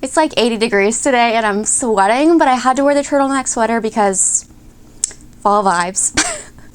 It's like 80 degrees today and I'm sweating, but I had to wear the turtleneck sweater because fall vibes.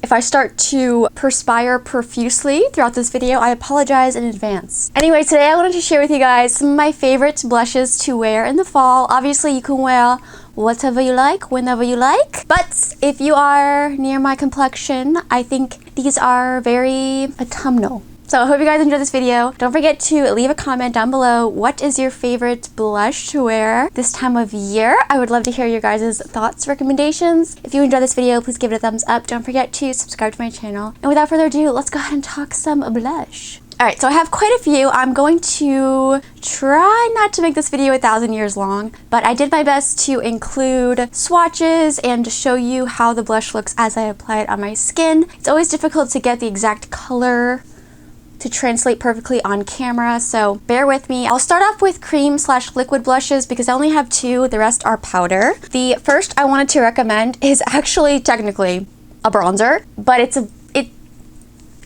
If I start to perspire profusely throughout this video, I apologize in advance. Anyway, today I wanted to share with you guys some of my favorite blushes to wear in the fall. Obviously, you can wear whatever you like, whenever you like. But if you are near my complexion, I think these are very autumnal. So I hope you guys enjoyed this video. Don't forget to leave a comment down below. What is your favorite blush to wear this time of year? I would love to hear your guys' thoughts, recommendations. If you enjoyed this video, please give it a thumbs up. Don't forget to subscribe to my channel. And without further ado, let's go ahead and talk some blush. Alright, so I have quite a few. I'm going to try not to make this video 1,000 years long, but I did my best to include swatches and to show you how the blush looks as I apply it on my skin. It's always difficult to get the exact color to translate perfectly on camera, so bear with me. I'll start off with cream/liquid blushes because I only have 2, the rest are powder. The first I wanted to recommend is actually technically a bronzer, but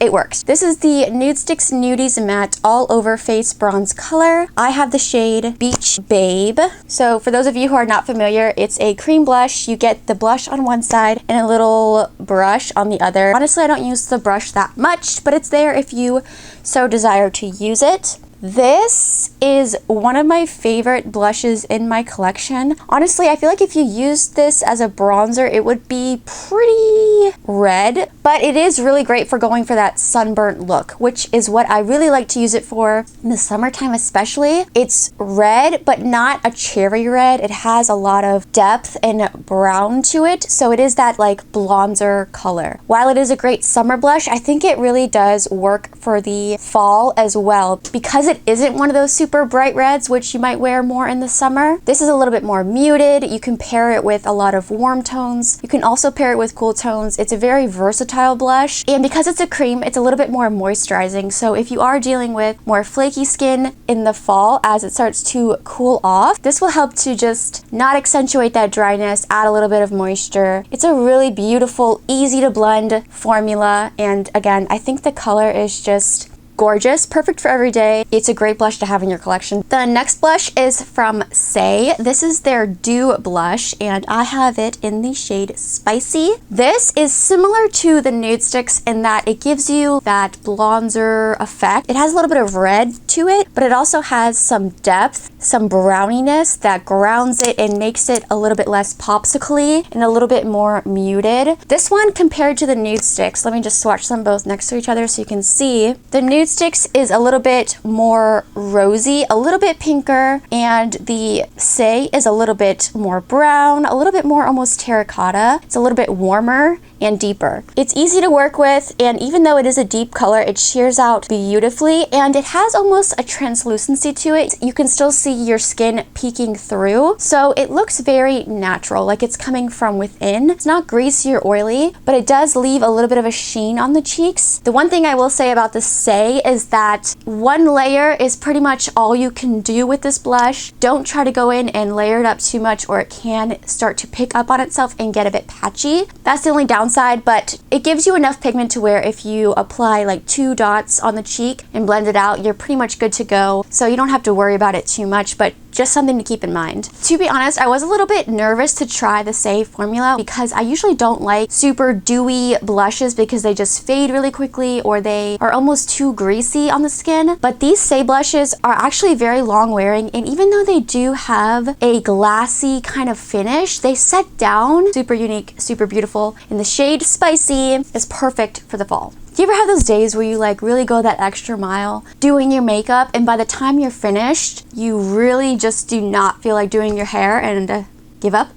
it works. This is the Nudestix Nudies Matte All Over Face Bronze Color. I have the shade Beach Babe. So for those of you who are not familiar, it's a cream blush. You get the blush on one side and a little brush on the other. Honestly, I don't use the brush that much, but it's there if you so desire to use it. This is one of my favorite blushes in my collection. Honestly, I feel like if you used this as a bronzer, it would be pretty red, but it is really great for going for that sunburnt look, which is what I really like to use it for in the summertime especially. It's red, but not a cherry red. It has a lot of depth and brown to it, so it is that like bronzer color. While it is a great summer blush, I think it really does work for the fall as well because it isn't one of those super bright reds which you might wear more in the summer. This is a little bit more muted. You can pair it with a lot of warm tones. You can also pair it with cool tones. It's a very versatile blush, and because it's a cream, it's a little bit more moisturizing. So if you are dealing with more flaky skin in the fall as it starts to cool off, this will help to just not accentuate that dryness, add a little bit of moisture. It's a really beautiful, easy to blend formula, and again, I think the color is just gorgeous, perfect for every day. It's a great blush to have in your collection. The next blush is from Saie. This is their Dew blush, and I have it in the shade Spicy. This is similar to the Nudestix in that it gives you that bronzer effect. It has a little bit of red to it, but it also has some depth, some browniness that grounds it and makes it a little bit less popsicle-y and a little bit more muted. This one compared to the Nudestix, let me just swatch them both next to each other so you can see. The Nudestix is a little bit more rosy, a little bit pinker, and the Saie is a little bit more brown, a little bit more almost terracotta. It's a little bit warmer and deeper. It's easy to work with, and even though it is a deep color, it shears out beautifully, and it has almost a translucency to it. You can still see your skin peeking through, so it looks very natural, like it's coming from within. It's not greasy or oily, but it does leave a little bit of a sheen on the cheeks. The one thing I will say about the Saie is that one layer is pretty much all you can do with this blush. Don't try to go in and layer it up too much, or it can start to pick up on itself and get a bit patchy. That's the only downside, but it gives you enough pigment to where if you apply like 2 dots on the cheek and blend it out, you're pretty much good to go. So you don't have to worry about it too much, but just something to keep in mind. To be honest, I was a little bit nervous to try the Saie formula because I usually don't like super dewy blushes because they just fade really quickly or they are almost too greasy on the skin. But these Saie blushes are actually very long wearing, and even though they do have a glassy kind of finish, they set down super unique, super beautiful, and the shade Spicy is perfect for the fall. Do you ever have those days where you like really go that extra mile doing your makeup, and by the time you're finished, you really just do not feel like doing your hair and give up?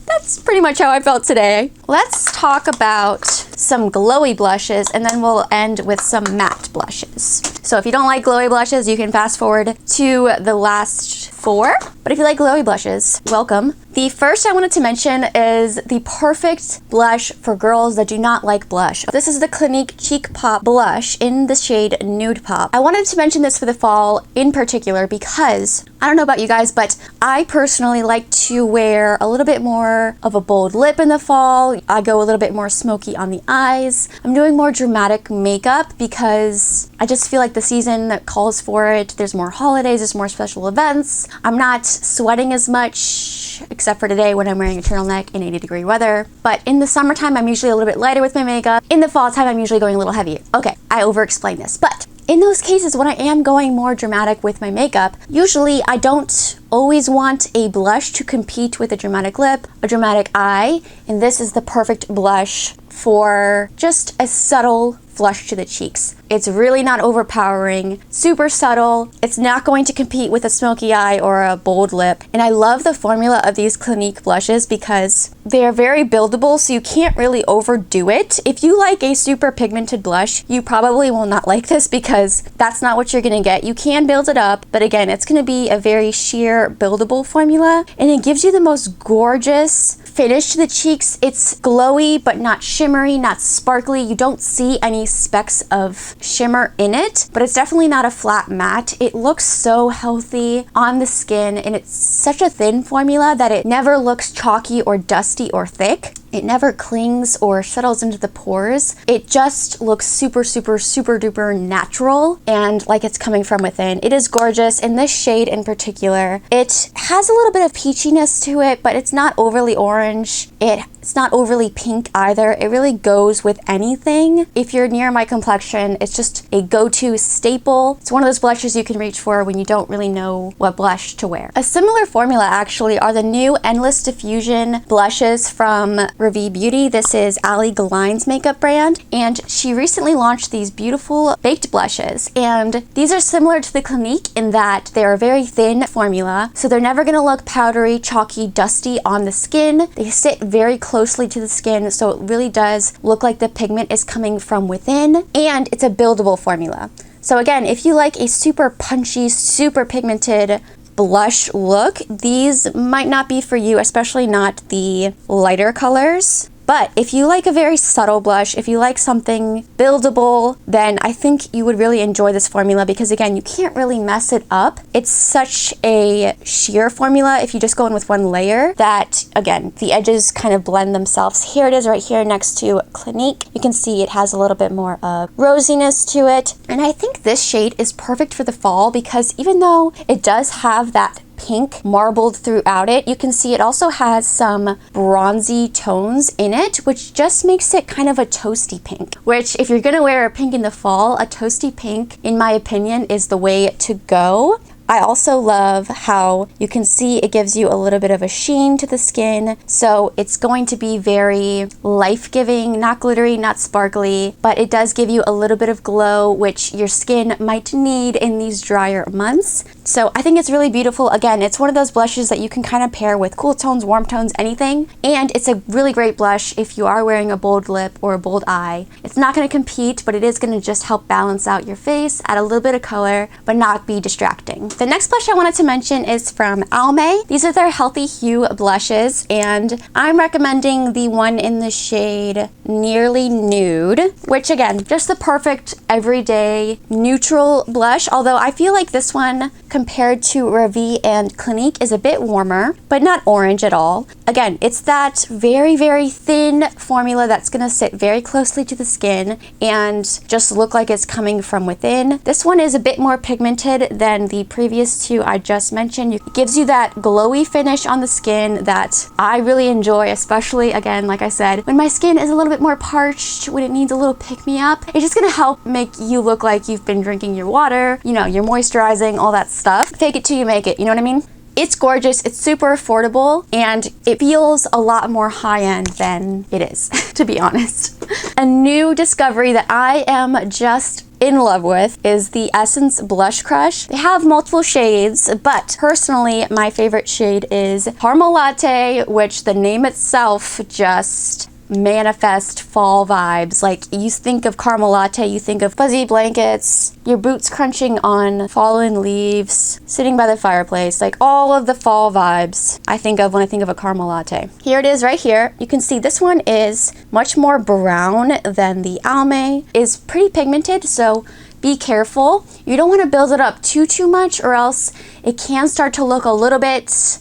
That's pretty much how I felt today. Let's talk about some glowy blushes, and then we'll end with some matte blushes. So if you don't like glowy blushes, you can fast forward to the last 4. But if you like glowy blushes, welcome. The first I wanted to mention is the perfect blush for girls that do not like blush. This is the Clinique Cheek Pop blush in the shade Nude Pop. I wanted to mention this for the fall in particular because, I don't know about you guys, but I personally like to wear a little bit more of a bold lip in the fall. I go a little bit more smoky on the eyes. I'm doing more dramatic makeup because I just feel like the season that calls for it. There's more holidays, there's more special events. I'm not sweating as much, except for today when I'm wearing a turtleneck in 80-degree weather. But in the summertime, I'm usually a little bit lighter with my makeup. In the fall time, I'm usually going a little heavier. Okay, I over-explained this, but in those cases when I am going more dramatic with my makeup, usually I don't always want a blush to compete with a dramatic lip, a dramatic eye, and this is the perfect blush for just a subtle flush to the cheeks. It's really not overpowering, super subtle. It's not going to compete with a smoky eye or a bold lip. And I love the formula of these Clinique blushes because they're very buildable, so you can't really overdo it. If you like a super pigmented blush, you probably will not like this because that's not what you're gonna get. You can build it up, but again, it's gonna be a very sheer buildable formula, and it gives you the most gorgeous finish to the cheeks. It's glowy, but not shimmery, not sparkly. You don't see any specks of shimmer in it, but it's definitely not a flat matte. It looks so healthy on the skin, and it's such a thin formula that it never looks chalky or dusty or thick. It never clings or settles into the pores. It just looks super, super, super duper natural and like it's coming from within. It is gorgeous. In this shade in particular, it has a little bit of peachiness to it, but it's not overly orange. It's not overly pink either. It really goes with anything. If you're near my complexion, it's just a go-to staple. It's one of those blushes you can reach for when you don't really know what blush to wear. A similar formula actually are the new Endless Diffusion blushes from Ravie Beauty. This is Ali Galine's makeup brand, and she recently launched these beautiful baked blushes, and these are similar to the Clinique in that they're a very thin formula, so they're never gonna look powdery, chalky, dusty on the skin. They sit very closely to the skin, so it really does look like the pigment is coming from within, and it's a buildable formula. So again, if you like a super punchy, super pigmented blush look, these might not be for you, especially not the lighter colors. But if you like a very subtle blush, if you like something buildable, then I think you would really enjoy this formula because again, you can't really mess it up. It's such a sheer formula if you just go in with one layer that, again, the edges kind of blend themselves. Here it is right here next to Clinique. You can see it has a little bit more of rosiness to it. And I think this shade is perfect for the fall because even though it does have that pink marbled throughout it, you can see it also has some bronzy tones in it, which just makes it kind of a toasty pink, which if you're gonna wear a pink in the fall, a toasty pink, in my opinion, is the way to go. I also love how you can see it gives you a little bit of a sheen to the skin. So it's going to be very life-giving, not glittery, not sparkly, but it does give you a little bit of glow, which your skin might need in these drier months. So I think it's really beautiful. Again, it's one of those blushes that you can kind of pair with cool tones, warm tones, anything. And it's a really great blush if you are wearing a bold lip or a bold eye. It's not going to compete, but it is going to just help balance out your face, add a little bit of color, but not be distracting. The next blush I wanted to mention is from Almay. These are their Healthy Hue blushes, and I'm recommending the one in the shade Nearly Nude, which again, just the perfect everyday neutral blush, although I feel like this one compared to Ravie and Clinique is a bit warmer, but not orange at all. Again, it's that very, very thin formula that's gonna sit very closely to the skin and just look like it's coming from within. This one is a bit more pigmented than the previous two I just mentioned. It gives you that glowy finish on the skin that I really enjoy, especially again, like I said, when my skin is a little bit more parched, when it needs a little pick-me-up. It's just gonna help make you look like you've been drinking your water, you know, you're moisturizing, all that stuff. Fake it till you make it, you know what I mean? It's gorgeous, it's super affordable, and it feels a lot more high-end than it is, to be honest. A new discovery that I am just in love with is the Essence Blush Crush. They have multiple shades, but personally, my favorite shade is Caramel Latte, which the name itself just manifest fall vibes. Like, you think of caramel latte, you think of fuzzy blankets, your boots crunching on fallen leaves, sitting by the fireplace, like all of the fall vibes I think of when I think of a caramel latte. Here it is right here. You can see this one is much more brown than the Almay. Is pretty pigmented, so be careful. You don't want to build it up too much, or else it can start to look a little bit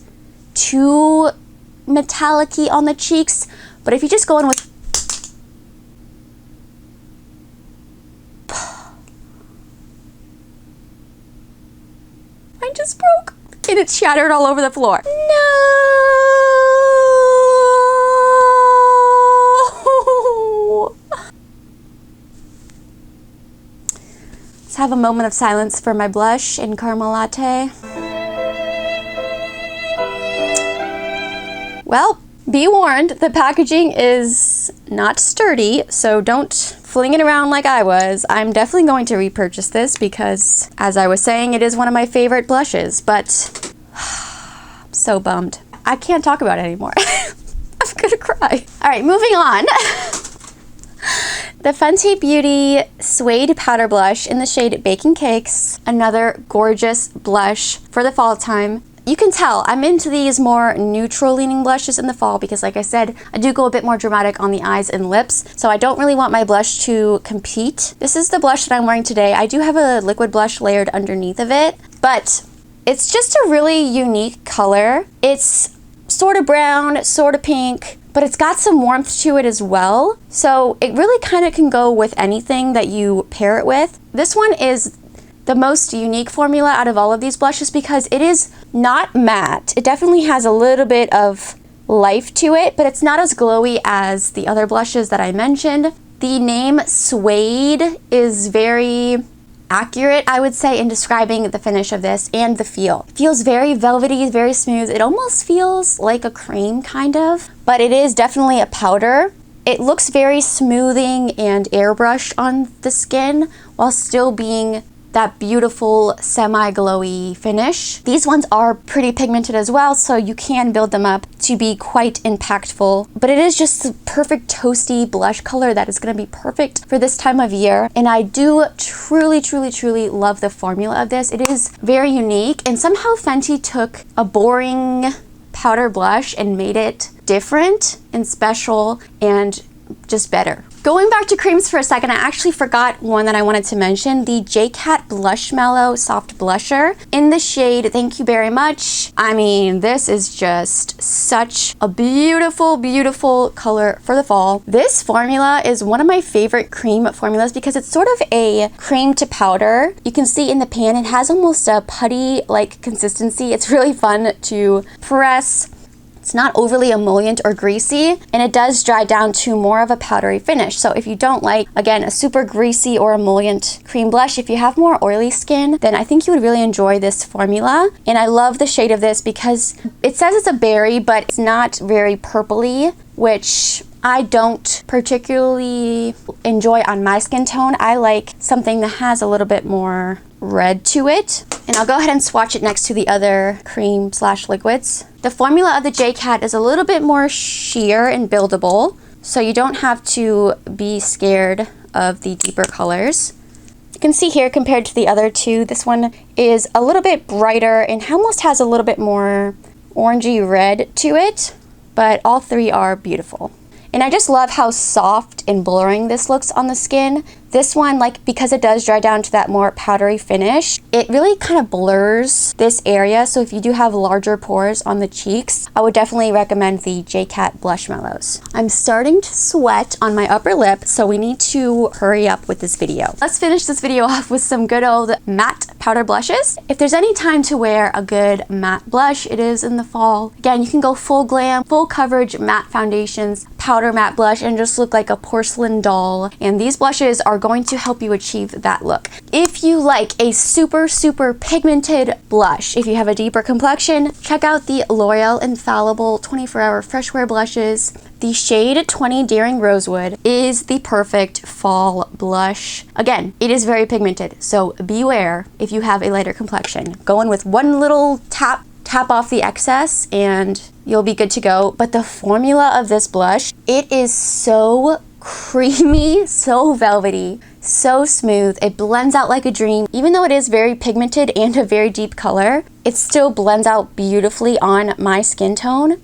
too metallic-y on the cheeks. But if you just go in with scattered all over the floor. No! Let's have a moment of silence for my blush in caramel latte. Well, be warned, the packaging is not sturdy, so don't fling it around like I was. I'm definitely going to repurchase this because, as I was saying, it is one of my favorite blushes, but I'm so bummed. I can't talk about it anymore. I'm gonna cry. All right, moving on. The Fenty Beauty Suede Powder Blush in the shade Baking Cakes. Another gorgeous blush for the fall time. You can tell I'm into these more neutral leaning blushes in the fall because, like I said, I do go a bit more dramatic on the eyes and lips, so I don't really want my blush to compete. This is the blush that I'm wearing today. I do have a liquid blush layered underneath of it, but it's just a really unique color. It's sort of brown, sort of pink, but it's got some warmth to it as well. So it really kind of can go with anything that you pair it with. This one is the most unique formula out of all of these blushes because it is not matte. It definitely has a little bit of life to it, but it's not as glowy as the other blushes that I mentioned. The name Suede is very accurate, I would say, in describing the finish of this and the feel. It feels very velvety, very smooth. It almost feels like a cream, kind of, but it is definitely a powder. It looks very smoothing and airbrushed on the skin while still being that beautiful semi-glowy finish. These ones are pretty pigmented as well, so you can build them up to be quite impactful, but it is just the perfect toasty blush color that is going to be perfect for this time of year. And I do truly love the formula of this. It is very unique, and somehow Fenty took a boring powder blush and made it different and special and just better. Going back to creams for a second, I actually forgot one that I wanted to mention, the Cakez Blush Mellow Soft Blusher in the shade Thank You Very Much. I mean, this is just such a beautiful color for the fall. This formula is one of my favorite cream formulas because it's sort of a cream to powder. You can see in the pan, it has almost a putty-like consistency. It's really fun to press. It's not overly emollient or greasy, and it does dry down to more of a powdery finish. So if you don't like, again, a super greasy or emollient cream blush, if you have more oily skin, then I think you would really enjoy this formula. And I love the shade of this because it says it's a berry, but it's not very purpley, which I don't particularly enjoy on my skin tone. I like something that has a little bit more red to it. And I'll go ahead and swatch it next to the other cream slash liquids. The formula of the Cakez is a little bit more sheer and buildable, so you don't have to be scared of the deeper colors. You can see here, compared to the other two, this one is a little bit brighter and almost has a little bit more orangey red to it, but all three are beautiful. And I just love how soft and blurring this looks on the skin. This one, like, because it does dry down to that more powdery finish, it really kind of blurs this area. So if you do have larger pores on the cheeks, I would definitely recommend the Cakez Blush Mellows. I'm starting to sweat on my upper lip, so we need to hurry up with this video. Let's finish this video off with some good old matte powder blushes. If there's any time to wear a good matte blush, it is in the fall. Again, you can go full glam, full coverage matte foundations, powder matte blush, and just look like a porcelain doll. And these blushes are going to help you achieve that look. If you like a super pigmented blush, if you have a deeper complexion, check out the L'Oreal Infallible 24-Hour Fresh Wear Blushes. The shade 20 Daring Rosewood is the perfect fall blush. Again, it is very pigmented, so beware if you have a lighter complexion. Go in with one little tap off the excess and you'll be good to go. But the formula of this blush, it is so creamy, so velvety, so smooth. It blends out like a dream. Even though it is very pigmented and a very deep color, it still blends out beautifully on my skin tone.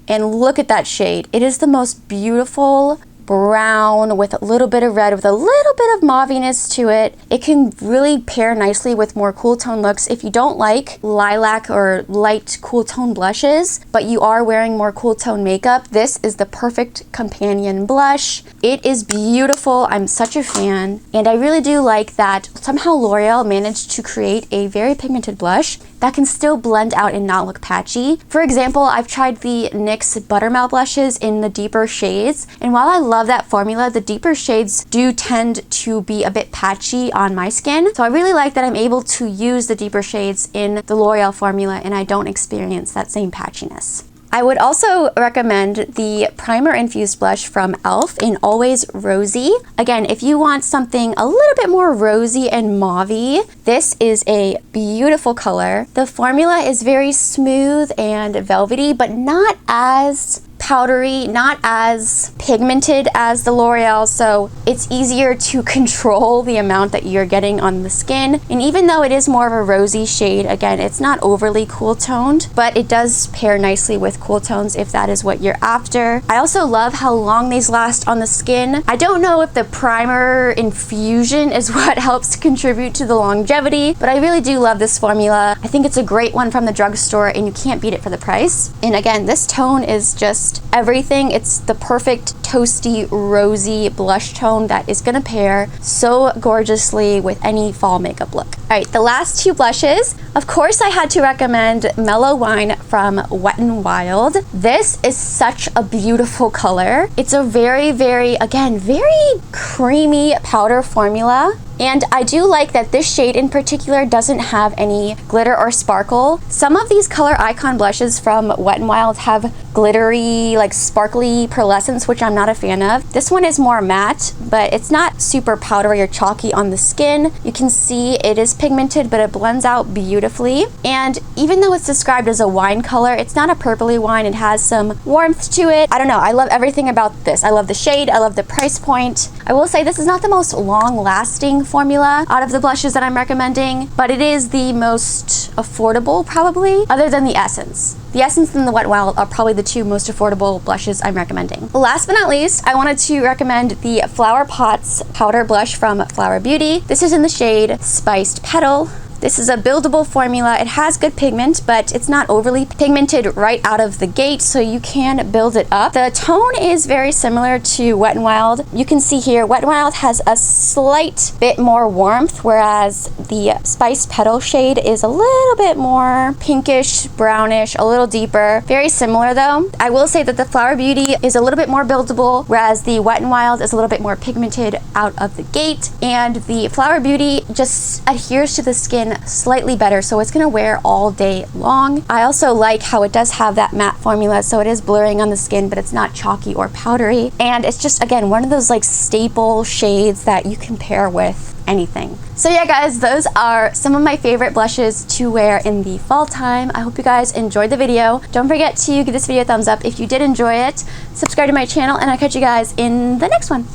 And look at that shade. It is the most beautiful, brown with a little bit of red with a little bit of mauviness to it. It can really pair nicely with more cool tone looks. If you don't like lilac or light cool tone blushes, but you are wearing more cool tone makeup, this is the perfect companion blush. It is beautiful. I'm such a fan. And I really do like that somehow L'Oreal managed to create a very pigmented blush that can still blend out and not look patchy. For example, I've tried the NYX Buttermelt blushes in the deeper shades, and while I love that formula, the deeper shades do tend to be a bit patchy on my skin. So I really like that I'm able to use the deeper shades in the L'Oreal formula and I don't experience that same patchiness. I would also recommend the Primer Infused Blush from e.l.f. in Always Rosy. Again, if you want something a little bit more rosy and mauve-y, this is a beautiful color. The formula is very smooth and velvety, but not as powdery, not as pigmented as the L'Oreal, so it's easier to control the amount that you're getting on the skin. And even though it is more of a rosy shade, again, it's not overly cool toned, but it does pair nicely with cool tones if that is what you're after. I also love how long these last on the skin. I don't know if the primer infusion is what helps contribute to the longevity, but I really do love this formula. I think it's a great one from the drugstore and you can't beat it for the price. And again, this tone is just everything. It's the perfect toasty rosy blush tone that is gonna pair so gorgeously with any fall makeup look. All right, the last two blushes. Of course, I had to recommend Mellow Wine from Wet n Wild. This is such a beautiful color. It's a very, again, very creamy powder formula. And I do like that this shade in particular doesn't have any glitter or sparkle. Some of these color icon blushes from Wet n Wild have glittery, like sparkly pearlescence, which I'm not a fan of. This one is more matte, but it's not super powdery or chalky on the skin. You can see it is pigmented, but it blends out beautifully. And even though it's described as a wine color, it's not a purpley wine. It has some warmth to it. I don't know. I love everything about this. I love the shade. I love the price point. I will say this is not the most long-lasting formula out of the blushes that I'm recommending, but it is the most affordable probably, other than the Essence. The Essence and the Wet n Wild are probably the two most affordable blushes I'm recommending. Last but not least, I wanted to recommend the Flower Pots powder blush from Flower Beauty. This is in the shade Spiced Petal. This is a buildable formula. It has good pigment, but it's not overly pigmented right out of the gate, so you can build it up. The tone is very similar to Wet n Wild. You can see here, Wet n Wild has a slight bit more warmth, whereas the Spiced Petal shade is a little bit more pinkish, brownish, a little deeper. Very similar though. I will say that the Flower Beauty is a little bit more buildable, whereas the Wet n Wild is a little bit more pigmented out of the gate, and the Flower Beauty just adheres to the skin slightly better, so it's gonna wear all day long. I also like how it does have that matte formula, so it is blurring on the skin, but it's not chalky or powdery. And it's just, again, one of those like staple shades that you can pair with anything. So yeah guys, those are some of my favorite blushes to wear in the fall time. I hope you guys enjoyed the video. Don't forget to give this video a thumbs up if you did enjoy it. Subscribe to my channel, and I'll catch you guys in the next one.